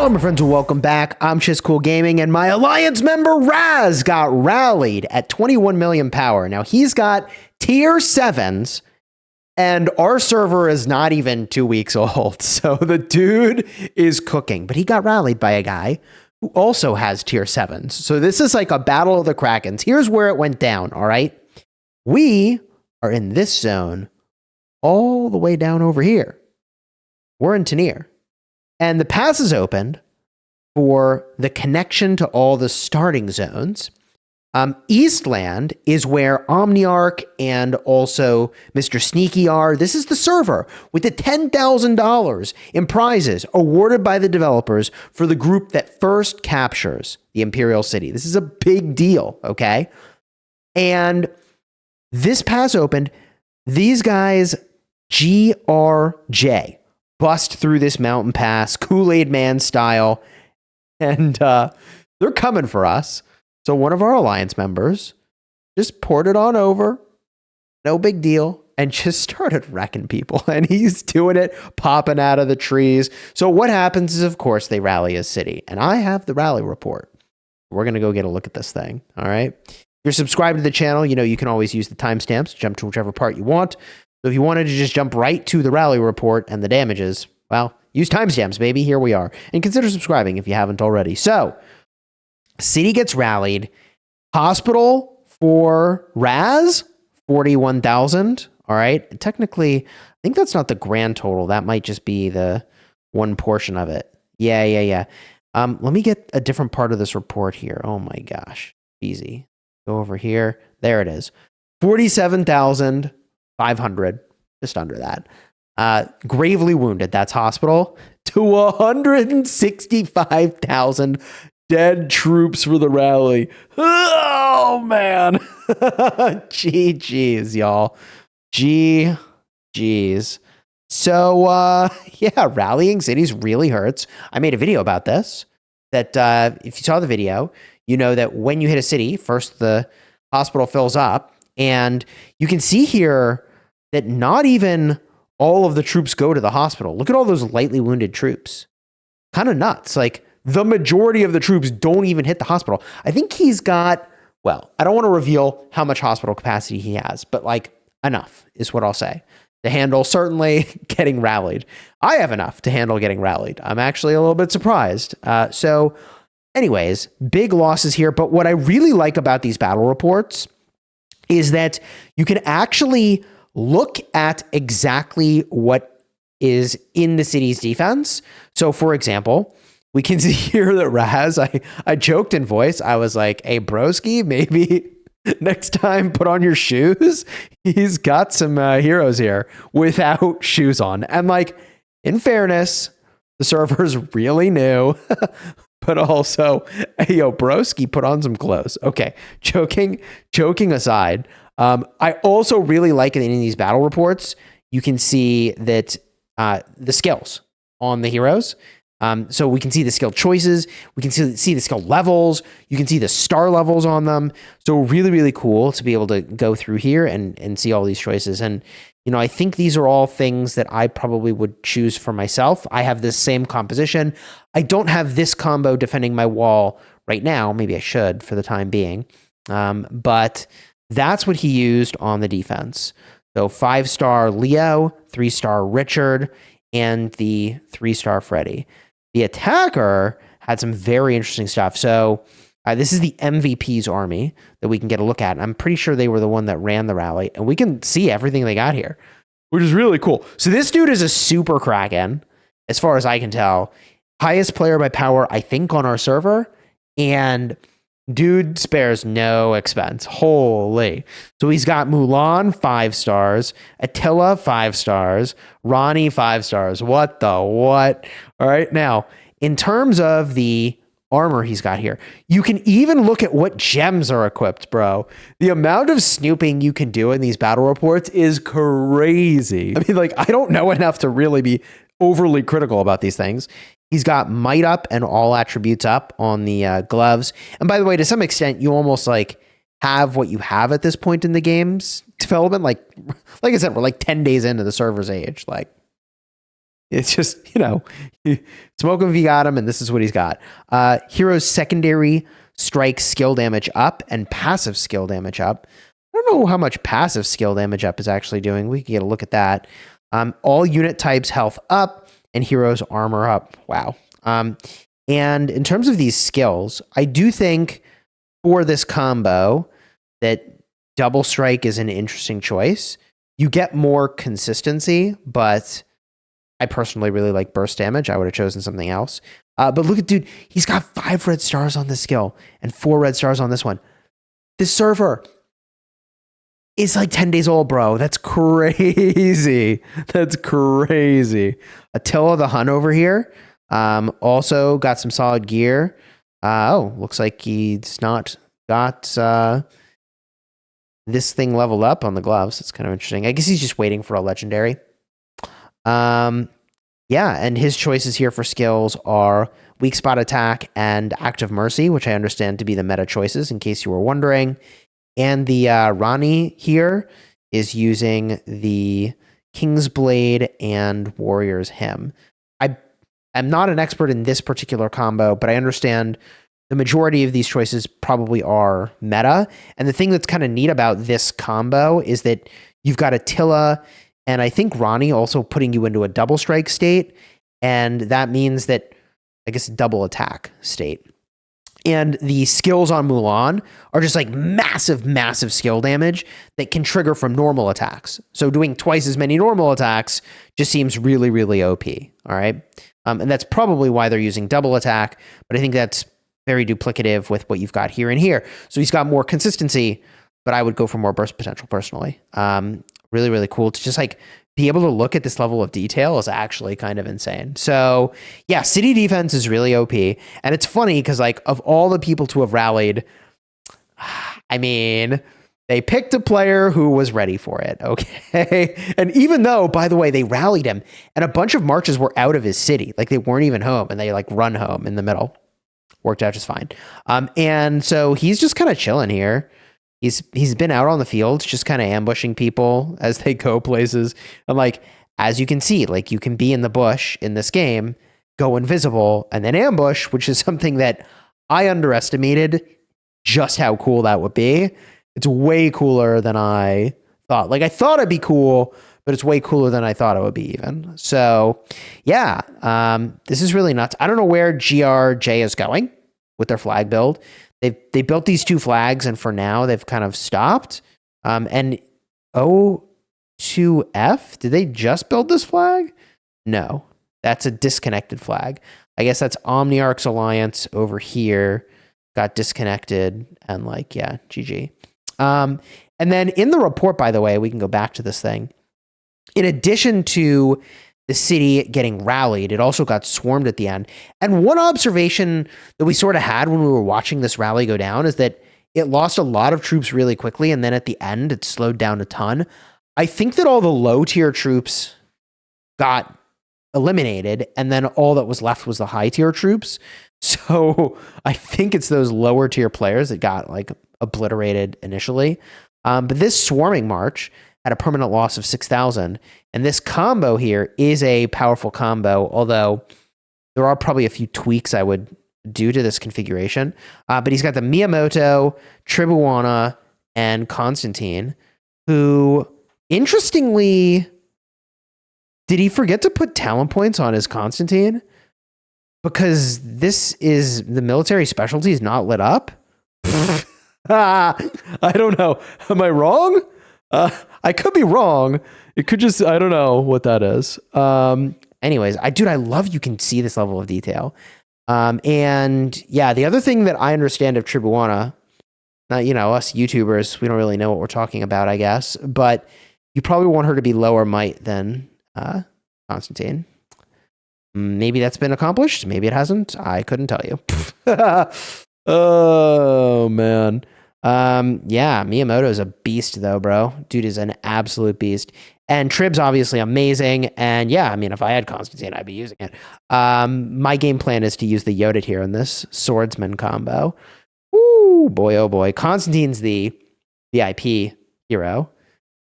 Hello, my friends, and welcome back. I'm Chisgule Gaming, and my Alliance member Raz got rallied at 21 million power. Now, he's got tier 7s, and our server is not even 2 weeks old, so the dude is cooking. But he got rallied by a guy who also has tier 7s. So this is like a battle of the Krakens. Here's where it went down, all right? We are in this zone all the way down over here. We're in Tanir. And the pass is opened for the connection to all the starting zones. Eastland is where Omniarch and also Mr. Sneaky are. This is the server with the $10,000 in prizes awarded by the developers for the group that first captures the Imperial City. This is a big deal, okay? And this pass opened. These guys, GRJ, bust through this mountain pass, Kool-Aid Man style, and they're coming for us. So one of our Alliance members just poured it on over, no big deal, and just started wrecking people. And he's doing it, popping out of the trees. So what happens is, of course, they rally a city. And I have the rally report. We're going to go get a look at this thing, all right? If you're subscribed to the channel, you know you can always use the timestamps, jump to whichever part you want. So if you wanted to just jump right to the rally report and the damages, well, use timestamps, baby. Here we are. And consider subscribing if you haven't already. So, city gets rallied. Hospital for Raz, 41,000. All right. Technically, I think that's not the grand total. That might just be the one portion of it. Yeah. Let me get a different part of this report here. Oh my gosh. Easy. Go over here. There it is. 47,500. Just under that. Gravely wounded, that's hospital, to 165,000 dead troops for the rally. Oh, man. GG's, y'all. GG's. So, yeah, rallying cities really hurts. I made a video about this, that if you saw the video, you know that when you hit a city, first the hospital fills up, and you can see here that not even all of the troops go to the hospital. Look at all those lightly wounded troops. Kind of nuts. Like, the majority of the troops don't even hit the hospital. I think he's got, well, I don't want to reveal how much hospital capacity he has, but like enough is what I'll say to handle certainly getting rallied. I have enough to handle getting rallied. I'm actually a little bit surprised. So anyways, big losses here. But what I really like about these battle reports is that you can actually look at exactly what is in the city's defense. So, for example, we can see here that Raz, I joked in voice. I was like, hey, broski, maybe next time put on your shoes. He's got some heroes here without shoes on. And like, in fairness, the server's really new. But also, hey, yo, broski, put on some clothes. Okay, joking aside, I also really like it in these battle reports. You can see that the skills on the heroes. So we can see the skill choices. We can see the skill levels. You can see the star levels on them. So really, really cool to be able to go through here and see all these choices. And, you know, I think these are all things that I probably would choose for myself. I have this same composition. I don't have this combo defending my wall right now. Maybe I should for the time being. But that's what he used on the defense. So 5-star Leo, 3-star Richard, and the 3-star Freddy. The attacker had some very interesting stuff. So this is the MVP's army that we can get a look at. I'm pretty sure they were the one that ran the rally, and we can see everything they got here, which is really cool. So this dude is a super kraken, as far as I can tell. Highest player by power, I think, on our server, and dude spares no expense. Holy. So he's got Mulan, 5 stars. Attila, 5 stars. Ronnie, 5 stars. What the what? All right. Now, in terms of the armor he's got here, you can even look at what gems are equipped, bro. The amount of snooping you can do in these battle reports is crazy. I mean, like, I don't know enough to really be overly critical about these things. He's got might up and all attributes up on the gloves. And by the way, to some extent, you almost like have what you have at this point in the game's development. Like I said, we're like 10 days into the server's age. Like, It's just, smoke him if you got him, and this is what he's got. Hero's secondary strike skill damage up and passive skill damage up. I don't know how much passive skill damage up is actually doing. We can get a look at that. All unit types health up and heroes armor up. Wow. And in terms of these skills, I do think for this combo that double strike is an interesting choice. You get more consistency, but I personally really like burst damage. I would have chosen something else. But look at, dude, he's got 5 red stars on this skill and 4 red stars on this one. This server is like 10 days old, bro. That's crazy. That's crazy. Attila the Hun over here also got some solid gear. Looks like he's not got this thing leveled up on the gloves. It's kind of interesting. I guess he's just waiting for a legendary. And his choices here for skills are weak spot attack and active mercy, which I understand to be the meta choices in case you were wondering. And the Rani here is using the King's Blade and Warrior's Hymn. I'm not an expert in this particular combo, but I understand the majority of these choices probably are meta. And the thing that's kind of neat about this combo is that you've got Attila and I think Rani also putting you into a double strike state. And that means that, I guess, double attack state. And the skills on Mulan are just like massive, massive skill damage that can trigger from normal attacks. So doing twice as many normal attacks just seems really, really OP. All right. And that's probably why they're using double attack. But I think that's very duplicative with what you've got here and here. So he's got more consistency, but I would go for more burst potential personally. Really, really cool to just like be able to look at this level of detail is actually kind of insane. So yeah, city defense is really OP. And it's funny because like of all the people to have rallied, I mean, they picked a player who was ready for it. Okay. And even though, by the way, they rallied him and a bunch of marches were out of his city, like they weren't even home and they like run home in the middle. Worked out just fine. And so he's just kind of chilling here. He's been out on the field, just kind of ambushing people as they go places. And like, as you can see, like you can be in the bush in this game, go invisible, and then ambush, which is something that I underestimated just how cool that would be. It's way cooler than I thought. Like I thought it'd be cool, but it's way cooler than I thought it would be even. So yeah, this is really nuts. I don't know where GRJ is going with their flag build. They built these 2 flags, and for now they've kind of stopped. And O2F, did they just build this flag? No, that's a disconnected flag. I guess that's Omniarch's Alliance over here. Got disconnected, and like, yeah, GG. And then in the report, by the way, we can go back to this thing. In addition to the city getting rallied, it also got swarmed at the end. And one observation that we sort of had when we were watching this rally go down is that it lost a lot of troops really quickly, and then at the end, it slowed down a ton. I think that all the low-tier troops got eliminated, and then all that was left was the high-tier troops. So I think it's those lower-tier players that got like obliterated initially. But this swarming march had a permanent loss of 6,000. And this combo here is a powerful combo, although there are probably a few tweaks I would do to this configuration. But he's got the Miyamoto, Tribuana, and Constantine, who, interestingly, did he forget to put talent points on his Constantine? Because this is the military specialty is not lit up? I don't know. Am I wrong? I could be wrong. It could just, I don't know what that is. Anyways, I love you can see this level of detail. And yeah, the other thing that I understand of Tribuana, us YouTubers, we don't really know what we're talking about, I guess, but you probably want her to be lower might than Constantine. Maybe that's been accomplished. Maybe it hasn't. I couldn't tell you. Oh, man. Yeah, Miyamoto's a beast though, bro. Dude is an absolute beast. And Trib's obviously amazing. And yeah, I mean, if I had Constantine, I'd be using it. My game plan is to use the Yodit here in this swordsman combo. Ooh, boy, oh boy. Constantine's the VIP hero.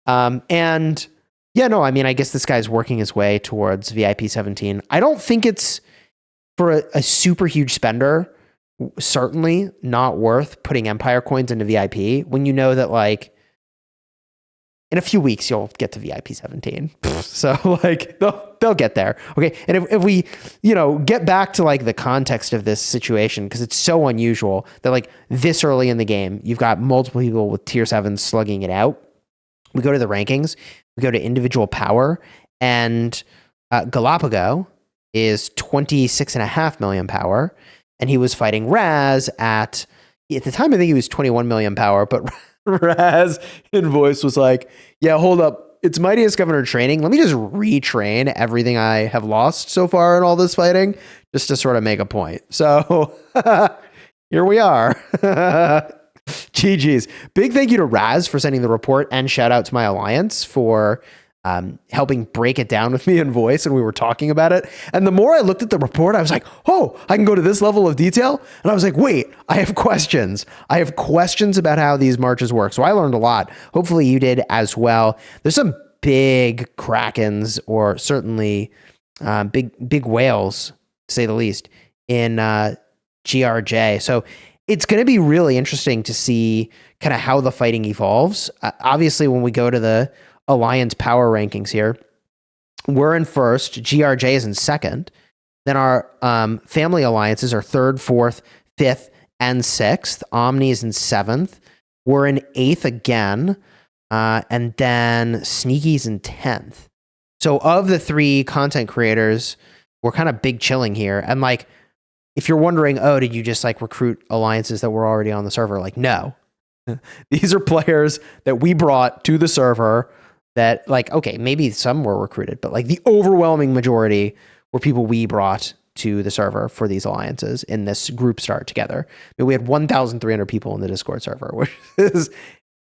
And Yeah, no, I mean, I guess this guy's working his way towards VIP 17. I don't think it's for a super huge spender, certainly not worth putting Empire coins into VIP when you know that like in a few weeks you'll get to VIP 17. So like they'll get there. Okay. And if we, get back to like the context of this situation, because it's so unusual that like this early in the game, you've got multiple people with tier 7 slugging it out. We go to the rankings, we go to individual power, and Galapago is 26.5 million power, and he was fighting Raz at the time, I think he was 21 million power, but Raz in voice was like, yeah, hold up. It's Mightiest Governor training. Let me just retrain everything I have lost so far in all this fighting just to sort of make a point. So here we are. GG's. Big thank you to Raz for sending the report, and shout out to my alliance for helping break it down with me in voice when we were talking about it. And the more I looked at the report, I was like, oh, I can go to this level of detail. And I was like, wait, I have questions. I have questions about how these marches work. So I learned a lot. Hopefully you did as well. There's some big krakens, or certainly big whales, to say the least, in GRJ. So it's going to be really interesting to see kind of how the fighting evolves. Obviously, when we go to the Alliance power rankings here, we're in first. GRJ is in second. Then our family alliances are third, fourth, fifth, and sixth. Omni is in seventh. We're in eighth again. And then Sneaky's in 10th. So of the three content creators, we're kind of big chilling here. And like, if you're wondering, oh, did you just like recruit alliances that were already on the server? Like, no. These are players that we brought to the server that, like, okay, maybe some were recruited, but like the overwhelming majority were people we brought to the server for these alliances in this group start together. I mean, we had 1,300 people in the Discord server, which is,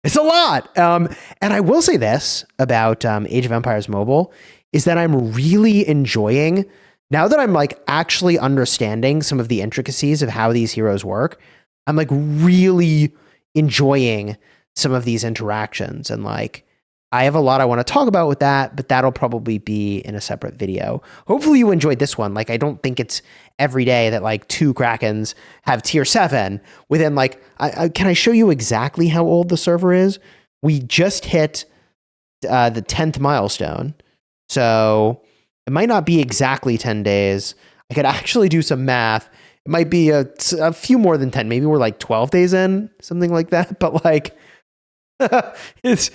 it's a lot. And I will say this about Age of Empires Mobile is that I'm really enjoying, now that I'm like actually understanding some of the intricacies of how these heroes work, I'm like really enjoying some of these interactions. And like, I have a lot I want to talk about with that, but that'll probably be in a separate video. Hopefully you enjoyed this one. Like, I don't think it's every day that like 2 Krakens have tier 7 within like, can I show you exactly how old the server is? We just hit the 10th milestone. So it might not be exactly 10 days. I could actually do some math. It might be a few more than 10. Maybe we're like 12 days in, something like that. But like, it's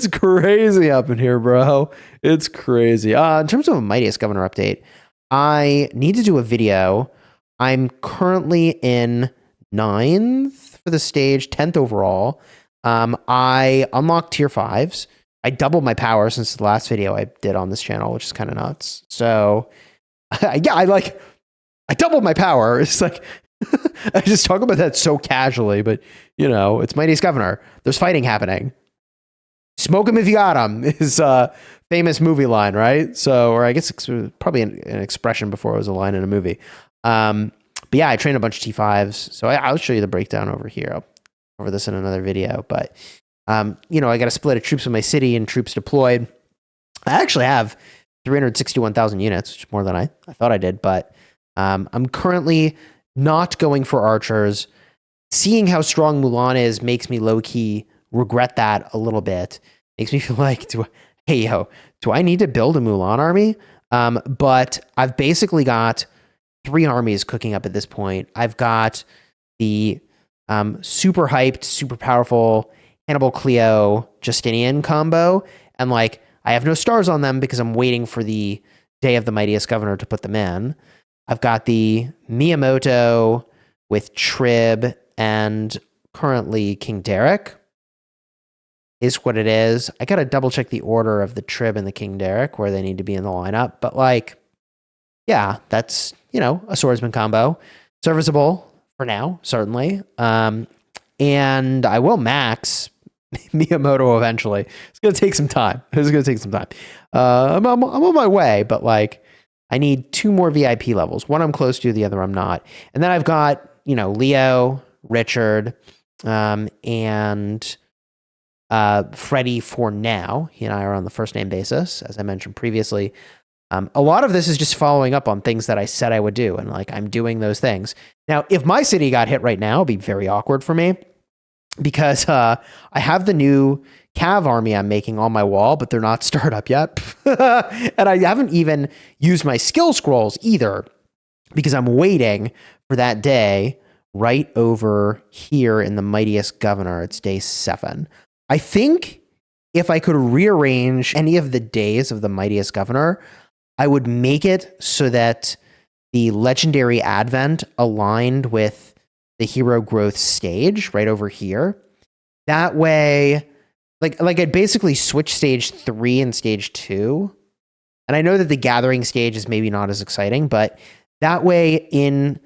crazy up in here, bro. It's crazy. In terms of a Mightiest Governor update, I need to do a video. I'm currently in 9th for the stage, 10th overall. I unlocked tier 5s. I doubled my power since the last video I did on this channel, which is kind of nuts. So yeah, I doubled my power. It's like, I just talk about that so casually, but you know, it's Mightiest Governor. There's fighting happening. Smoke him if you got him is a famous movie line, right? So, or I guess it's probably an expression before it was a line in a movie. But yeah, I trained a bunch of T5s. So I'll show you the breakdown over here. I'll cover this in another video, but you know, I got a split of troops in my city and troops deployed. I actually have 361,000 units, which is more than I thought I did, but I'm currently not going for archers. Seeing how strong Mulan is makes me low-key regret that a little bit. Makes me feel like, do I need to build a Mulan army? But I've basically got 3 armies cooking up at this point. I've got the super hyped, super powerful Hannibal Cleo Justinian combo, and like I have no stars on them because I'm waiting for the Day of the Mightiest Governor to put them in. I've got the Miyamoto with Trib and currently King Derek is what it is. I got to double check the order of the Trib and the King Derek where they need to be in the lineup. But like, yeah, that's, you know, a swordsman combo. Serviceable for now, certainly. And I will max Miyamoto eventually. It's going to take some time. I'm on my way, but like, I need 2 more VIP levels. One I'm close to, the other I'm not. And then I've got, you know, Leo, Richard, and Freddie for now. He and I are on the first name basis, as I mentioned previously. A lot of this is just following up on things that I said I would do, and like I'm doing those things. Now, if my city got hit right now, it'd be very awkward for me because I have the new Cav army I'm making on my wall, but they're not started up yet. And I haven't even used my skill scrolls either because I'm waiting for that day right over here in the Mightiest Governor. It's day 7. I think if I could rearrange any of the days of the Mightiest Governor, I would make it so that the Legendary Advent aligned with the Hero Growth stage right over here. That way, like I'd basically switch stage 3 and stage 2. And I know that the Gathering stage is maybe not as exciting, but that way in,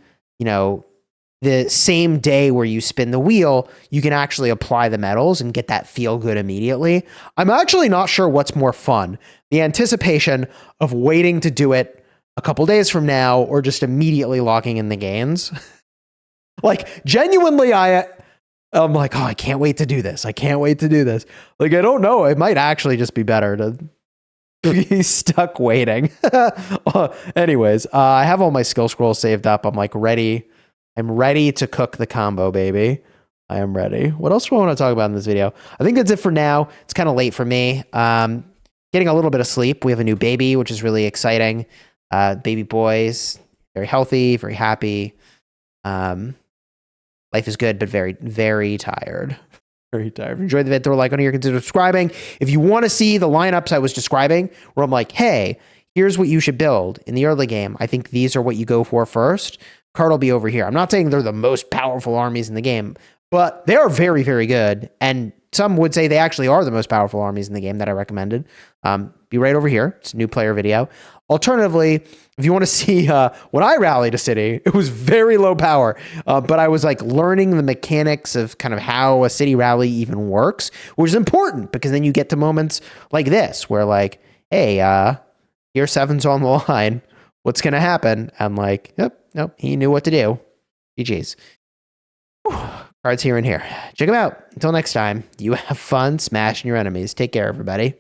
the same day where you spin the wheel, you can actually apply the medals and get that feel good immediately. I'm actually not sure what's more fun, the anticipation of waiting to do it a couple days from now or just immediately locking in the gains. Like genuinely, I'm like, oh, I can't wait to do this. I can't wait to do this. Like, I don't know. It might actually just be better to be stuck waiting. Anyways, I have all my skill scrolls saved up. I'm like ready. I'm ready to cook the combo, baby. I am ready. What else do I want to talk about in this video? I think that's it for now. It's kind of late for me. Getting a little bit of sleep. We have a new baby, which is really exciting. Baby boys, very healthy, very happy. Life is good, but very, very tired. Very tired. If you enjoyed the video, throw a like on here, consider subscribing. If you want to see the lineups I was describing, where I'm like, hey, here's what you should build in the early game. I think these are what you go for first. Card will be over here. I'm not saying they're the most powerful armies in the game, but they are very, very good. And some would say they actually are the most powerful armies in the game that I recommended. Be right over here. It's a new player video. Alternatively, if you want to see when I rallied a city, it was very low power, but I was like learning the mechanics of kind of how a city rally even works, which is important because then you get to moments like this where like, hey, Tier 7's on the line. What's going to happen? I'm like, yep, nope, he knew what to do. GG's. Cards here and here. Check them out. Until next time, you have fun smashing your enemies. Take care, everybody.